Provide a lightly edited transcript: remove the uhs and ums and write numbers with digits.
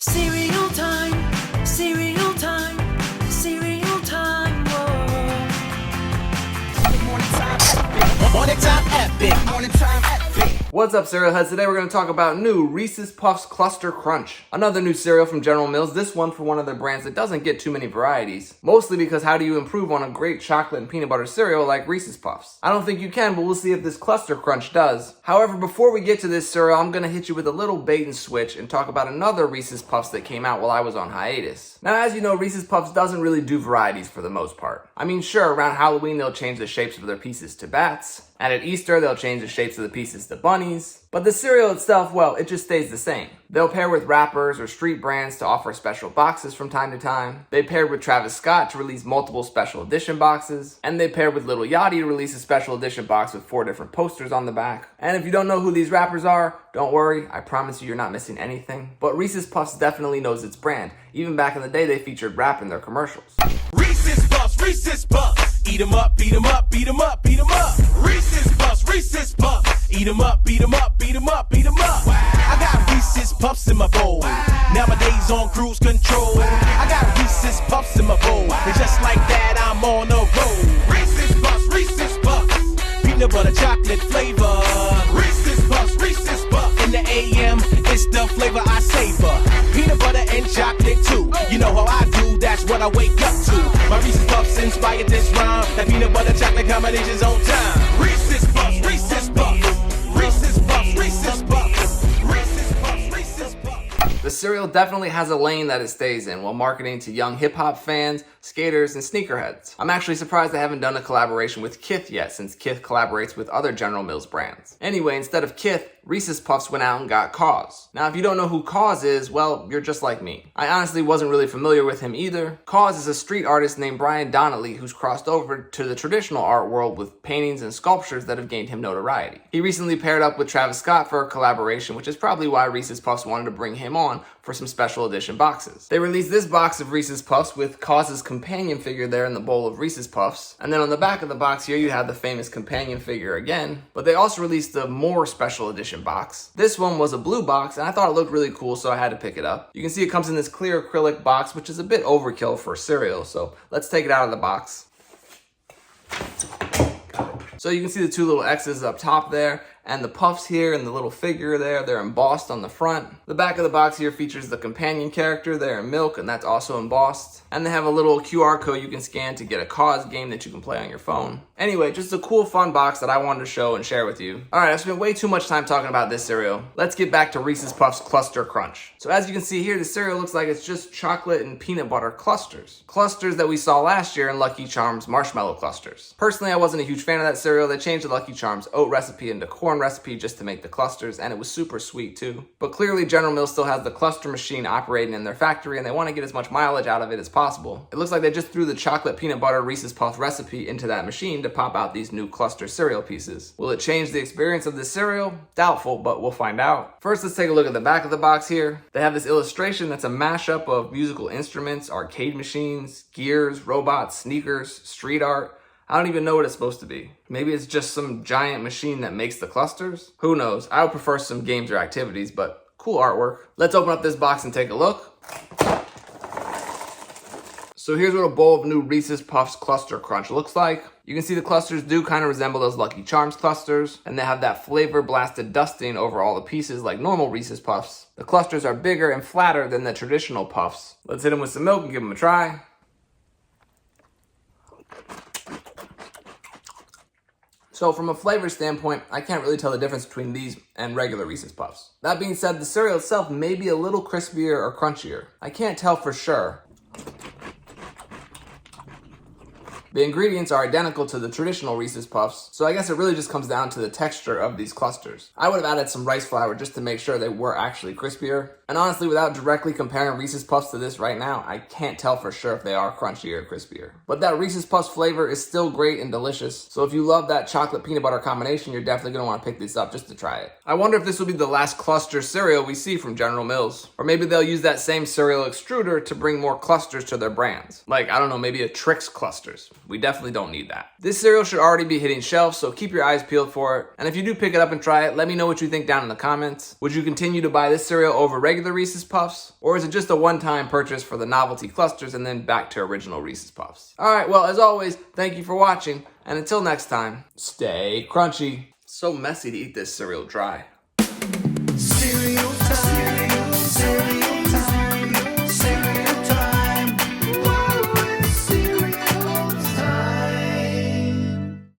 Cereal time, cereal time, cereal time, whoa. Morning time epic. Morning time epic. What's up, cereal heads? Today we're going to talk about new Reese's Puffs Cluster Crunch. Another new cereal from General Mills, this one for one of their brands that doesn't get too many varieties. Mostly because how do you improve on a great chocolate and peanut butter cereal like Reese's Puffs? I don't think you can, but we'll see if this Cluster Crunch does. However, before we get to this cereal, I'm going to hit you with a little bait and switch and talk about another Reese's Puffs that came out while I was on hiatus. Now, as you know, Reese's Puffs doesn't really do varieties for the most part. I mean, sure, around Halloween they'll change the shapes of their pieces to bats, and at Easter they'll change the shapes of the pieces to bunnies. But the cereal itself, well, it just stays the same. They'll pair with rappers or street brands to offer special boxes from time to time. They paired with Travis Scott to release multiple special edition boxes. And they paired with Lil Yachty to release a special edition box with 4 different posters on the back. And if you don't know who these rappers are, don't worry, I promise you're not missing anything. But Reese's Puffs definitely knows its brand. Even back in the day, they featured rap in their commercials. Reese's Puffs, Reese's Puffs. Eat 'em up, beat 'em up, beat 'em up, beat 'em up. Reese's Puffs, Reese's Puffs. Eat 'em up, beat 'em up, beat 'em up, beat 'em up. Wow. I got Reese's Puffs in my bowl. Wow. Nowadays on cruise control. Wow. I got Reese's Puffs in my bowl. And just like that, I'm on a roll. Reese's Puffs, Reese's Puffs. Peanut butter chocolate flavor. Reese's Puffs, Reese's Puffs. In the AM, it's the flavor I savor. Peanut butter and chocolate too. You know how I do, that's what I wake up to. My Reese's Puffs inspired this rhyme. That peanut butter chocolate combination's on time. Reese's Puffs, Reese's Puffs. Reese's Puffs, Reese's Puffs. Reese's Puffs, Reese's Puffs. The cereal definitely has a lane that it stays in while marketing to young hip-hop fans, skaters, and sneakerheads. I'm actually surprised they haven't done a collaboration with Kith yet, since Kith collaborates with other General Mills brands. Anyway, instead of Kith, Reese's Puffs went out and got Cause. Now, if you don't know who Cause is, well, you're just like me. I honestly wasn't really familiar with him either. Cause is a street artist named Brian Donnelly who's crossed over to the traditional art world with paintings and sculptures that have gained him notoriety. He recently paired up with Travis Scott for a collaboration, which is probably why Reese's Puffs wanted to bring him on for some special edition boxes. They released this box of Reese's Puffs with Cause's companion figure there in the bowl of Reese's Puffs. And then on the back of the box here, you have the famous companion figure again. But they also released a more special edition box. This one was a blue box, and I thought it looked really cool, so I had to pick it up. You can see it comes in this clear acrylic box, which is a bit overkill for cereal, so let's take it out of the box. So you can see the 2 little X's up top there, and the puffs here and the little figure there, they're embossed on the front. The back of the box here features the companion character there in milk, and that's also embossed. And they have a little QR code you can scan to get a Cause game that you can play on your phone. Anyway, just a cool, fun box that I wanted to show and share with you. Alright, I've spent way too much time talking about this cereal. Let's get back to Reese's Puffs Cluster Crunch. So as you can see here, the cereal looks like it's just chocolate and peanut butter clusters. Clusters that we saw last year in Lucky Charms marshmallow clusters. Personally, I wasn't a huge fan of that cereal. They changed the Lucky Charms oat recipe into corn recipe just to make the clusters, and it was super sweet too. But clearly General Mills still has the cluster machine operating in their factory, and they want to get as much mileage out of it as possible. It looks like they just threw the chocolate peanut butter Reese's Puff recipe into that machine to pop out these new cluster cereal pieces. Will it change the experience of this cereal? Doubtful, but we'll find out. First, let's take a look at the back of the box here. They have this illustration that's a mashup of musical instruments, arcade machines, gears, robots, sneakers, street art. I don't even know what it's supposed to be. Maybe it's just some giant machine that makes the clusters? Who knows? I would prefer some games or activities, but cool artwork. Let's open up this box and take a look. So here's what a bowl of new Reese's Puffs Cluster Crunch looks like. You can see the clusters do kind of resemble those Lucky Charms clusters, and they have that flavor blasted dusting over all the pieces like normal Reese's Puffs. The clusters are bigger and flatter than the traditional Puffs. Let's hit them with some milk and give them a try. So from a flavor standpoint, I can't really tell the difference between these and regular Reese's Puffs. That being said, the cereal itself may be a little crispier or crunchier. I can't tell for sure. The ingredients are identical to the traditional Reese's Puffs, so I guess it really just comes down to the texture of these clusters. I would have added some rice flour just to make sure they were actually crispier. And honestly, without directly comparing Reese's Puffs to this right now, I can't tell for sure if they are crunchier or crispier. But that Reese's Puffs flavor is still great and delicious, so if you love that chocolate peanut butter combination, you're definitely going to want to pick this up just to try it. I wonder if this will be the last cluster cereal we see from General Mills. Or maybe they'll use that same cereal extruder to bring more clusters to their brands. Like, I don't know, maybe a Trix Clusters. We definitely don't need that. This cereal should already be hitting shelves, so keep your eyes peeled for it. And if you do pick it up and try it, let me know what you think down in the comments. Would you continue to buy this cereal over regular Reese's Puffs? Or is it just a one-time purchase for the novelty clusters and then back to original Reese's Puffs? Alright, well, as always, thank you for watching, and until next time, stay crunchy. So messy to eat this cereal dry. Cereal time, cereal